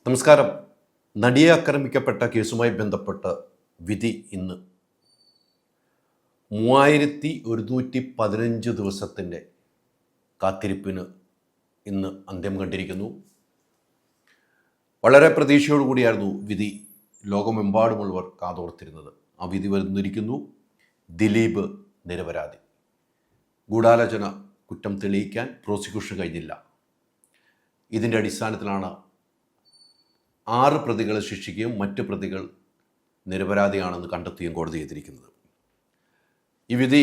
നമസ്കാരം. നടിയെ ആക്രമിക്കപ്പെട്ട കേസുമായി ബന്ധപ്പെട്ട വിധി ഇന്ന് 3115 ദിവസത്തിൻ്റെ കാത്തിരിപ്പിന് ഇന്ന് അന്ത്യം കണ്ടിരിക്കുന്നു. വളരെ പ്രതീക്ഷയോടുകൂടിയായിരുന്നു വിധി ലോകമെമ്പാടുമുള്ളവർ കാതോർത്തിരുന്നത്. ആ വിധി വന്നിരിക്കുന്നു. ദിലീപ് നിരപരാധി. ഗൂഢാലോചന കുറ്റം തെളിയിക്കാൻ പ്രോസിക്യൂഷൻ കഴിഞ്ഞില്ല. ഇതിൻ്റെ അടിസ്ഥാനത്തിലാണ് 6 പ്രതികളെ ശിക്ഷിക്കുകയും മറ്റ് പ്രതികൾ നിരപരാധിയാണെന്ന് കണ്ടെത്തുകയും കോടതി ചെയ്തിരിക്കുന്നത്. ഈ വിധി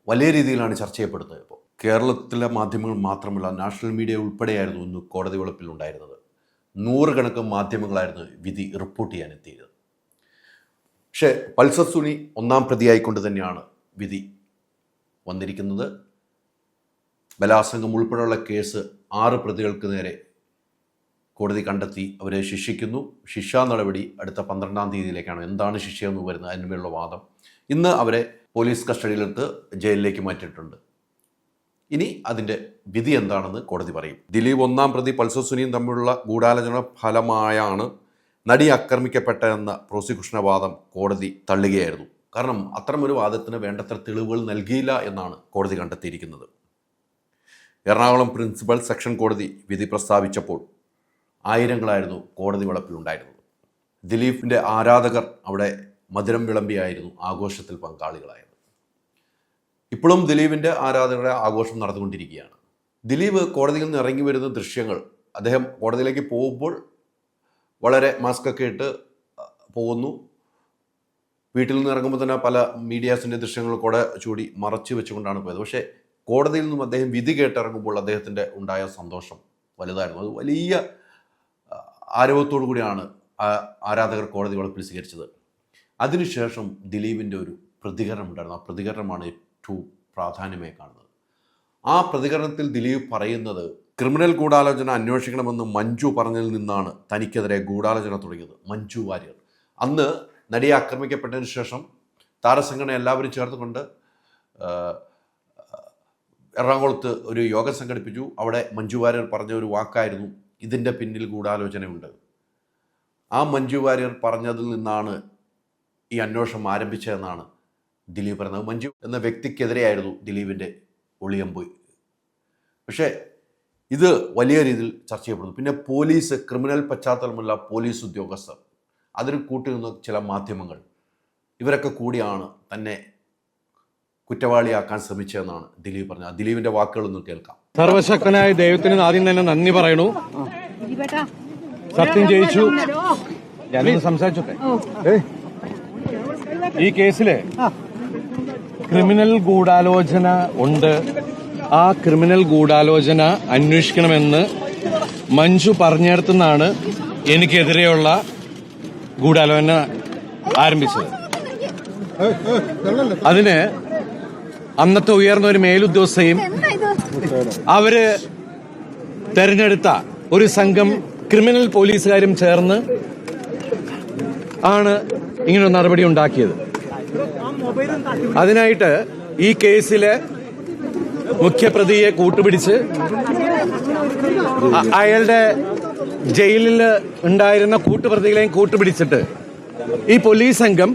വലിയ രീതിയിലാണ് ചർച്ച ചെയ്യപ്പെടുന്നത്. ഇപ്പോൾ കേരളത്തിലെ മാധ്യമങ്ങൾ മാത്രമല്ല, നാഷണൽ മീഡിയ ഉൾപ്പെടെയായിരുന്നു ഇന്ന് കോടതി വളപ്പിൽ ഉണ്ടായിരുന്നത്. 100 കണക്കിന് മാധ്യമങ്ങളായിരുന്നു വിധി റിപ്പോർട്ട് ചെയ്യാനെത്തിയത്. പക്ഷേ പൾസർ സുനി 1-ാം പ്രതിയായിക്കൊണ്ട് തന്നെയാണ് വിധി വന്നിരിക്കുന്നത്. ബലാത്സംഗം ഉൾപ്പെടെയുള്ള കേസ് 6 പ്രതികൾക്ക് നേരെ കോടതി കണ്ടെത്തി അവരെ ശിക്ഷിക്കുന്നു. ശിക്ഷാ നടപടി അടുത്ത 12-ാം തീയതിയിലേക്കാണ്. എന്താണ് ശിക്ഷയെന്ന് വരുന്നത് അതിനുമേലുള്ള വാദം. ഇന്ന് അവരെ പോലീസ് കസ്റ്റഡിയിലെടുത്ത് ജയിലിലേക്ക് മാറ്റിയിട്ടുണ്ട്. ഇനി അതിൻ്റെ വിധി എന്താണെന്ന് കോടതി പറയും. ദിലീപ് 1-ാം പ്രതി പൾസർ സുനിയും തമ്മിലുള്ള ഗൂഢാലോചന ഫലമായാണ് നടി ആക്രമിക്കപ്പെട്ടതെന്ന പ്രോസിക്യൂഷന്റെ വാദം കോടതി തള്ളുകയായിരുന്നു. കാരണം അത്തരമൊരു വാദത്തിന് വേണ്ടത്ര തെളിവുകൾ നൽകിയില്ല എന്നാണ് കോടതി കണ്ടെത്തിയിരിക്കുന്നത്. എറണാകുളം പ്രിൻസിപ്പൽ സെക്ഷൻ കോടതി വിധി പ്രസ്താവിച്ചപ്പോൾ ആയിരങ്ങളായിരുന്നു കോടതി വളപ്പിലുണ്ടായിരുന്നത്. ദിലീപിൻ്റെ ആരാധകർ അവിടെ മധുരം വിളമ്പിയായിരുന്നു ആഘോഷത്തിൽ പങ്കാളികളായത്. ഇപ്പോഴും ദിലീപിൻ്റെ ആരാധകരുടെ ആഘോഷം നടന്നുകൊണ്ടിരിക്കുകയാണ്. ദിലീപ് കോടതിയിൽ നിന്ന് ഇറങ്ങി വരുന്ന ദൃശ്യങ്ങൾ, അദ്ദേഹം കോടതിയിലേക്ക് പോകുമ്പോൾ വളരെ മാസ്കൊക്കെ ഇട്ട് പോകുന്നു. വീട്ടിൽ നിന്ന് ഇറങ്ങുമ്പോൾ തന്നെ പല മീഡിയാസിൻ്റെ ദൃശ്യങ്ങൾ കൊട ചൂടി മറച്ചു വെച്ചുകൊണ്ടാണ് പോയത്. പക്ഷേ കോടതിയിൽ നിന്നും അദ്ദേഹം വിധി കേട്ടിറങ്ങുമ്പോൾ അദ്ദേഹത്തിൻ്റെ ഉണ്ടായ സന്തോഷം വലുതായിരുന്നു. അത് വലിയ ആരവത്തോടു കൂടിയാണ് ആരാധകർ കോടതി വളപ്പിൽ സ്വീകരിച്ചത്. അതിനുശേഷം ദിലീപിൻ്റെ ഒരു പ്രതികരണം ഉണ്ടായിരുന്നു. ആ പ്രതികരണമാണ് ഏറ്റവും പ്രാധാന്യമായി കാണുന്നത്. ആ പ്രതികരണത്തിൽ ദിലീപ് പറയുന്നത്, ക്രിമിനൽ ഗൂഢാലോചന അന്വേഷിക്കണമെന്ന് മഞ്ജു പറഞ്ഞതിൽ നിന്നാണ് തനിക്കെതിരെ ഗൂഢാലോചന തുടങ്ങിയത്. മഞ്ജു വാര്യർ അന്ന് നടിയെ ആക്രമിക്കപ്പെട്ടതിന് ശേഷം താരസംഘടന എല്ലാവരും ചേർത്തുകൊണ്ട് എറണാകുളത്ത് ഒരു യോഗം സംഘടിപ്പിച്ചു. അവിടെ മഞ്ജു വാര്യർ പറഞ്ഞ ഒരു വാക്കായിരുന്നു, ഇതിൻ്റെ പിന്നിൽ ഗൂഢാലോചനയുണ്ട്. ആ മഞ്ജു വാര്യർ പറഞ്ഞതിൽ നിന്നാണ് ഈ അന്വേഷണം ആരംഭിച്ചതെന്നാണ് ദിലീപ് പറയുന്നത്. മഞ്ജു എന്ന വ്യക്തിക്കെതിരെയായിരുന്നു ദിലീപിൻ്റെ ഒളിയമ്പ്. പക്ഷേ ഇത് വലിയ രീതിയിൽ ചർച്ച ചെയ്യപ്പെടുന്നു. പിന്നെ പോലീസ്, ക്രിമിനൽ പശ്ചാത്തലമുള്ള പോലീസ് ഉദ്യോഗസ്ഥർ, അതിന് കൂട്ടിരുന്ന ചില മാധ്യമങ്ങൾ, ഇവരൊക്കെ കൂടിയാണ് തന്നെ കുറ്റവാളിയാക്കാൻ ശ്രമിച്ചതെന്നാണ് ദിലീപ് പറഞ്ഞത്. ദിലീപിന്റെ വാക്കുകളൊന്നും കേൾക്കാം. സർവശക്തനായ ദൈവത്തിന് ആദ്യം തന്നെ നന്ദി പറയണു. സത്യം ജയിച്ചു. ഞാനൊന്ന് സംസാരിച്ചോട്ടെ. ഈ കേസില് ക്രിമിനൽ ഗൂഢാലോചന ഉണ്ട്. ആ ക്രിമിനൽ ഗൂഢാലോചന അന്വേഷിക്കണമെന്ന് മഞ്ജു പറഞ്ഞിടത്തുനിന്നാണ് എനിക്കെതിരെയുള്ള ഗൂഢാലോചന ആരംഭിച്ചത്. അതിന് അന്നത്തെ ഉയർന്ന ഒരു മേലുദ്യോഗസ്ഥയും അവര് തെരഞ്ഞെടുത്ത ഒരു സംഘം ക്രിമിനൽ പോലീസുകാരും ചേർന്ന് ആണ് ഇങ്ങനൊരു നടപടി ഉണ്ടാക്കിയത്. അതിനായിട്ട് ഈ കേസിലെ മുഖ്യപ്രതിയെ കൂട്ടുപിടിച്ച് അയാളുടെ ജയിലിൽ ഉണ്ടായിരുന്ന കൂട്ടുപ്രതികളെയും കൂട്ടുപിടിച്ചിട്ട് ഈ പോലീസ് സംഘം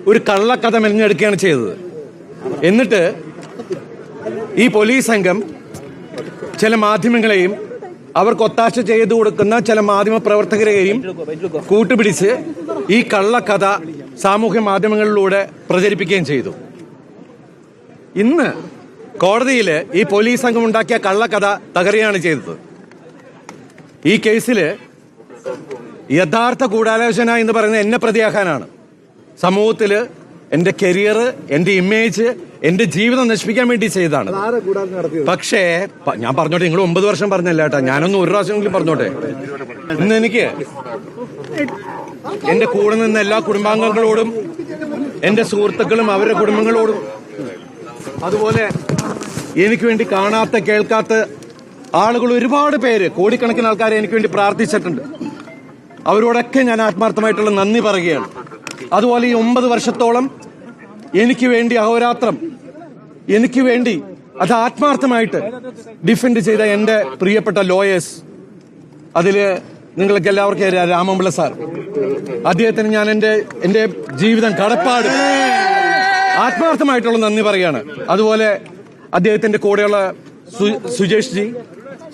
ഒരു കള്ളക്കഥ മെനഞ്ഞെടുക്കുകയാണ് ചെയ്തത്. എന്നിട്ട് ഈ പോലീസ് സംഘം ചില മാധ്യമങ്ങളെയും അവർക്ക് ഒത്താശ ചെയ്തു കൊടുക്കുന്ന ചില മാധ്യമ പ്രവർത്തകരെയും കൂട്ടുപിടിച്ച് ഈ കള്ളക്കഥ സാമൂഹ്യ മാധ്യമങ്ങളിലൂടെ പ്രചരിപ്പിക്കുകയും ചെയ്തു. ഇന്ന് കോടതിയിൽ ഈ പോലീസ് സംഘം ഉണ്ടാക്കിയ കള്ളക്കഥ തകരുകയാണ് ചെയ്തത്. ഈ കേസിൽ യഥാർത്ഥ ഗൂഢാലോചന എന്ന് പറയുന്നത് എന്നെ പ്രതിയാക്കാനാണ്. സമൂഹത്തിൽ എന്റെ കരിയർ, എന്റെ ഇമേജ്, എന്റെ ജീവിതം നശിപ്പിക്കാൻ വേണ്ടി ചെയ്തതാണ്. പക്ഷേ ഞാൻ പറഞ്ഞോട്ടെ, നിങ്ങൾ 9 വർഷം പറഞ്ഞല്ല കേട്ടാ, ഞാനൊന്ന് ഒരു പ്രാവശ്യമെങ്കിലും പറഞ്ഞോട്ടെ. ഇന്ന് എനിക്ക് എന്റെ കൂടെ നിന്ന എല്ലാ കുടുംബാംഗങ്ങളോടും, എന്റെ സുഹൃത്തുക്കളും അവരുടെ കുടുംബങ്ങളോടും, അതുപോലെ എനിക്ക് വേണ്ടി കാണാത്ത കേൾക്കാത്ത ആളുകൾ ഒരുപാട് പേര്, കോടിക്കണക്കിന് ആൾക്കാരെ എനിക്ക് വേണ്ടി പ്രാർത്ഥിച്ചിട്ടുണ്ട്. അവരോടൊക്കെ ഞാൻ ആത്മാർത്ഥമായിട്ടുള്ള നന്ദി പറയുകയാണ്. അതുപോലെ ഈ 9 വർഷത്തോളം എനിക്ക് വേണ്ടി അഹോരാത്രം, എനിക്ക് വേണ്ടി അത് ആത്മാർത്ഥമായിട്ട് ഡിഫെൻഡ് ചെയ്ത എൻ്റെ പ്രിയപ്പെട്ട ലോയേഴ്സ്, അതിൽ നിങ്ങൾക്ക് എല്ലാവർക്കും അറിയാം, രാമൻപിള്ള സാർ. അദ്ദേഹത്തിന് ഞാൻ എന്റെ ജീവിതം കടപ്പാട് ആത്മാർത്ഥമായിട്ടുള്ള നന്ദി പറയാണ്. അതുപോലെ അദ്ദേഹത്തിന്റെ കൂടെയുള്ള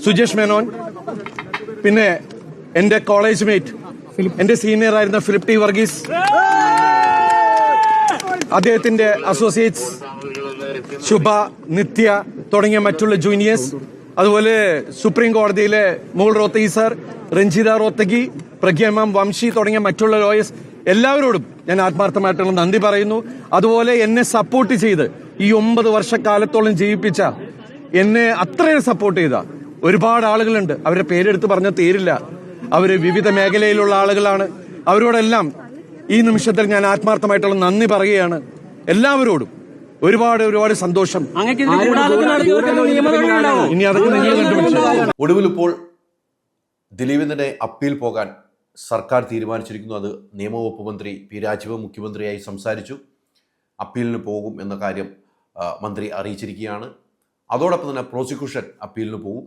സുജേഷ് മേനോൻ, പിന്നെ എന്റെ കോളേജ് മേറ്റ്, എന്റെ സീനിയർ ആയിരുന്ന ഫിലിപ്പ് ടി വർഗീസ്, അദ്ദേഹത്തിന്റെ അസോസിയേറ്റ്സ് ശുഭ, നിത്യ തുടങ്ങിയ മറ്റുള്ള ജൂനിയേഴ്സ്, അതുപോലെ സുപ്രീം കോടതിയിലെ മൂൾ റോത്തഗി സാർ, രഞ്ജിത റോത്തഗി, പ്രഗ്യാമാം, വംശി തുടങ്ങിയ മറ്റുള്ള ലോയേഴ്സ് എല്ലാവരോടും ഞാൻ ആത്മാർത്ഥമായിട്ടുള്ള നന്ദി പറയുന്നു. അതുപോലെ എന്നെ സപ്പോർട്ട് ചെയ്ത് ഈ 9 വർഷക്കാലത്തോളം ജീവിപ്പിച്ച, എന്നെ അത്രയും സപ്പോർട്ട് ചെയ്ത ഒരുപാട് ആളുകളുണ്ട്. അവരുടെ പേരെടുത്ത് പറഞ്ഞ തീരില്ല. അവര് വിവിധ മേഖലയിലുള്ള ആളുകളാണ്. അവരോടെല്ലാം ഈ നിമിഷത്തിൽ ഞാൻ ആത്മാർത്ഥമായിട്ടുള്ള നന്ദി പറയുകയാണ്. എല്ലാവരോടും ഒരുപാട് സന്തോഷം. ഇനി അതൊക്കെ നിങ്ങൾ കണ്ടുപിടിച്ചു. ഒടുവിൽ ഇപ്പോൾ ദിലീപിന്റെ അപ്പീൽ പോകാൻ സർക്കാർ തീരുമാനിച്ചിരിക്കുന്നു. അത് നിയമവകുപ്പ് മന്ത്രി പി രാജീവ് മുഖ്യമന്ത്രിയായി സംസാരിച്ചു. അപ്പീലിന് പോകും എന്ന കാര്യം മന്ത്രി അറിയിച്ചിരിക്കുകയാണ്. അതോടൊപ്പം തന്നെ പ്രോസിക്യൂഷൻ അപ്പീലിന് പോകും.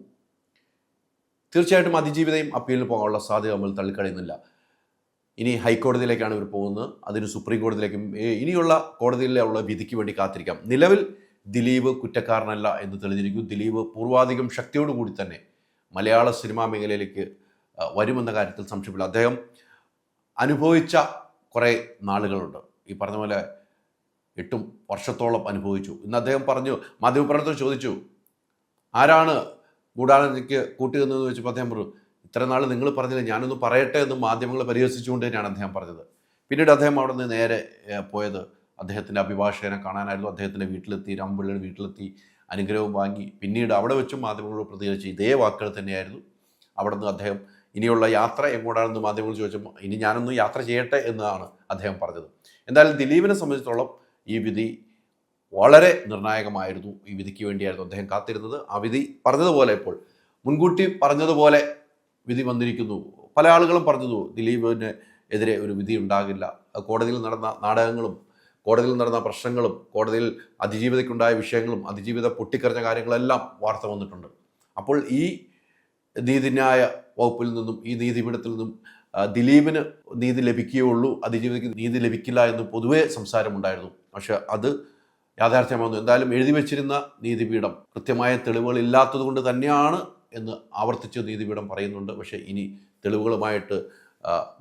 തീർച്ചയായിട്ടും അതിജീവിതയും അപ്പീലിന് പോകാനുള്ള സാധ്യത നമ്മൾ തള്ളിക്കളയുന്നില്ല. ഇനി ഹൈക്കോടതിയിലേക്കാണ് ഇവർ പോകുന്നത്. അതിന് സുപ്രീം കോടതിയിലേക്കും ഇനിയുള്ള കോടതിയിലുള്ള വിധിക്ക് വേണ്ടി കാത്തിരിക്കാം. നിലവിൽ ദിലീപ് കുറ്റക്കാരനല്ല എന്ന് തെളിഞ്ഞിരിക്കുന്നു. ദിലീപ് പൂർവാധികം ശക്തിയോടുകൂടി തന്നെ മലയാള സിനിമാ മേഖലയിലേക്ക് വരുമെന്ന കാര്യത്തിൽ സംശയമില്ല. അദ്ദേഹം അനുഭവിച്ച കുറേ നാളുകളുണ്ട്. ഈ പറഞ്ഞ പോലെ 8 വർഷത്തോളം അനുഭവിച്ചു. ഇന്ന് അദ്ദേഹം പറഞ്ഞു, മാധ്യമപ്രവർത്തകർ ചോദിച്ചു, ആരാണ് ഗൂഢാലോചനയ്ക്ക് കൂട്ടുകയെന്ന് ചോദിച്ചപ്പോൾ അദ്ദേഹം പറഞ്ഞു, ഇത്ര നാൾ നിങ്ങൾ പറഞ്ഞില്ല, ഞാനൊന്ന് പറയട്ടെ എന്ന് മാധ്യമങ്ങളെ പരിഹസിച്ചുകൊണ്ട് തന്നെയാണ് അദ്ദേഹം പറഞ്ഞത്. പിന്നീട് അദ്ദേഹം അവിടെ നിന്ന് നേരെ പോയത് അദ്ദേഹത്തിൻ്റെ അഭിഭാഷകനെ കാണാനായിരുന്നു. അദ്ദേഹത്തിൻ്റെ വീട്ടിലെത്തി, രാമൻപിള്ളയുടെ വീട്ടിലെത്തി അനുഗ്രഹവും വാങ്ങി. പിന്നീട് അവിടെ വെച്ചും മാധ്യമങ്ങളോട് പ്രതികരിച്ച് ഇതേ വാക്കുകൾ തന്നെയായിരുന്നു. അവിടെ നിന്ന് അദ്ദേഹം ഇനിയുള്ള യാത്ര എങ്ങോട്ടാണെന്ന് മാധ്യമങ്ങൾ ചോദിച്ചപ്പോൾ ഇനി ഞാനൊന്ന് യാത്ര ചെയ്യട്ടെ എന്നാണ് അദ്ദേഹം പറഞ്ഞത്. എന്തായാലും ദിലീപിനെ സംബന്ധിച്ചിടത്തോളം ഈ വിധി വളരെ നിർണായകമായിരുന്നു. ഈ വിധിക്ക് വേണ്ടിയായിരുന്നു അദ്ദേഹം കാത്തിരുന്നത്. ആ വിധി പറഞ്ഞതുപോലെ ഇപ്പോൾ മുൻകൂട്ടി പറഞ്ഞതുപോലെ വിധി വന്നിരിക്കുന്നു. പല ആളുകളും പറഞ്ഞു ദിലീപിന് എതിരെ ഒരു വിധി ഉണ്ടാകില്ല. കോടതിയിൽ നടന്ന നാടകങ്ങളും കോടതിയിൽ നടന്ന പ്രശ്നങ്ങളും കോടതിയിൽ അതിജീവിതയ്ക്കുണ്ടായ വിഷയങ്ങളും അതിജീവിത പൊട്ടിക്കറിഞ്ഞ കാര്യങ്ങളെല്ലാം വാർത്ത വന്നിട്ടുണ്ട്. അപ്പോൾ ഈ നീതിന്യായ വകുപ്പിൽ നിന്നും ഈ നീതിപീഠത്തിൽ നിന്നും ദിലീപിന് നീതി ലഭിക്കുകയുള്ളൂ, അതിജീവിതയ്ക്ക് നീതി ലഭിക്കില്ല എന്ന് പൊതുവേ സംസാരമുണ്ടായിരുന്നു. പക്ഷെ അത് യാഥാർത്ഥ്യമാകുന്നു. എന്തായാലും എഴുതി വെച്ചിരുന്ന നീതിപീഠം കൃത്യമായ തെളിവുകൾ ഇല്ലാത്തത് കൊണ്ട് തന്നെയാണ് എന്ന് ആവർത്തിച്ച് നീതിപീഠം പറയുന്നുണ്ട്. പക്ഷേ ഇനി തെളിവുകളുമായിട്ട്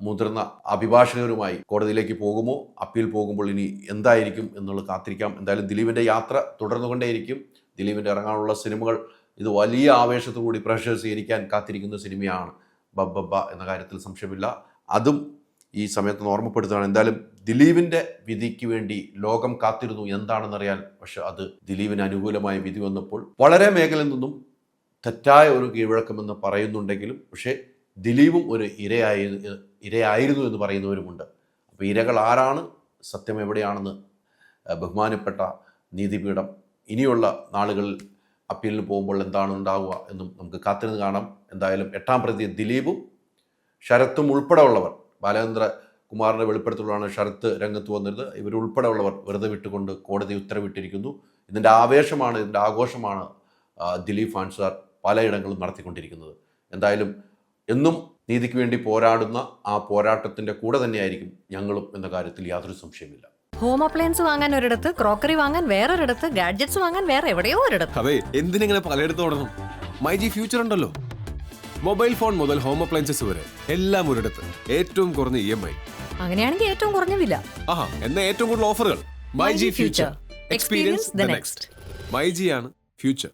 മുതിർന്ന അഭിഭാഷകരുമായി കോടതിയിലേക്ക് പോകുമോ, അപ്പീൽ പോകുമ്പോൾ ഇനി എന്തായിരിക്കും എന്നുള്ളത് കാത്തിരിക്കാം. എന്തായാലും ദിലീപിൻ്റെ യാത്ര തുടർന്നുകൊണ്ടേയിരിക്കും. ദിലീപിൻ്റെ ഇറങ്ങാനുള്ള സിനിമകൾ ഇത് വലിയ ആവേശത്തോടുകൂടി പ്രേക്ഷകർ സ്വീകരിക്കാൻ കാത്തിരിക്കുന്ന സിനിമയാണ് ബബ്ബ എന്ന കാര്യത്തിൽ സംശയമില്ല. അതും ഈ സമയത്ത് ഓർമ്മപ്പെടുത്തുകയാണ്. എന്തായാലും ദിലീപിൻ്റെ വിധിക്ക് വേണ്ടി ലോകം കാത്തിരുന്നു എന്താണെന്നറിയാൻ. പക്ഷെ അത് ദിലീപിന് അനുകൂലമായ വിധി വന്നപ്പോൾ വളരെ മേഖലയിൽ നിന്നും തെറ്റായ ഒരു കീഴ്വഴക്കമെന്ന് പറയുന്നുണ്ടെങ്കിലും പക്ഷേ ദിലീപും ഒരു ഇരയായിരുന്നു എന്ന് പറയുന്നവരുമുണ്ട്. അപ്പോൾ ഇരകൾ ആരാണ്, സത്യം എവിടെയാണെന്ന് ബഹുമാനപ്പെട്ട നീതിപീഠം ഇനിയുള്ള നാളുകളിൽ അപ്പീലിന് പോകുമ്പോൾ എന്താണ് ഉണ്ടാവുക എന്നും നമുക്ക് കാത്തിരുന്ന് കാണാം. എന്തായാലും 8ാം പ്രതി ദിലീപും ശരത്തും ഉൾപ്പെടെ ഉള്ളവർ, ബാലചന്ദ്ര കുമാറിൻ്റെ വെളിപ്പെടുത്തലാണ് ശരത്ത് രംഗത്ത് വന്നിരുന്നത്. ഇവരുൾപ്പെടെ ഉള്ളവർ വെറുതെ വിട്ടുകൊണ്ട് കോടതി ഉത്തരവിട്ടിരിക്കുന്നു. ഇതിൻ്റെ ആവേശമാണ്, ഇതിൻ്റെ ആഘോഷമാണ് ദിലീപ് ഫാൻസുകാർ പലയിടങ്ങളും നടത്തിക്കൊണ്ടിരിക്കുന്നത്. എന്തായാലും എന്നും നീതിക്ക് വേണ്ടി പോരാടുന്ന ആ പോരാട്ടത്തിൻ്റെ കൂടെ തന്നെയായിരിക്കും ഞങ്ങളും എന്ന കാര്യത്തിൽ യാതൊരു സംശയമില്ല. ഹോം അപ്ലയൻസ് വാങ്ങാൻ ഒരിടത്ത്, ക്രോക്കറി വാങ്ങാൻ വേറൊരിടത്ത്, ഗാഡ്ജറ്റ്സ് വാങ്ങാൻ വേറെ എവിടെയോ ഒരിടത്ത്. അതെ, എന്തിനിങ്ങനെ പലയിടത്ത് ഓടണം? മൈജി ഫ്യൂച്ചർ ഉണ്ടല്ലോ. മൊബൈൽ ഫോൺ മുതൽ ഹോം അപ്ലയൻസസ് വരെ എല്ലാം ഒരിടത്ത്, ഏറ്റവും കുറഞ്ഞ EMI. അങ്ങനെയാണെങ്കിൽ ഏറ്റവും കുറഞ്ഞ വില. ആഹാ, എന്നാ ഏറ്റവും കൂടുതൽ ഓഫറുകൾ. MyG future, experience the next. മൈജിയാണ് ഫ്യൂച്ചർ.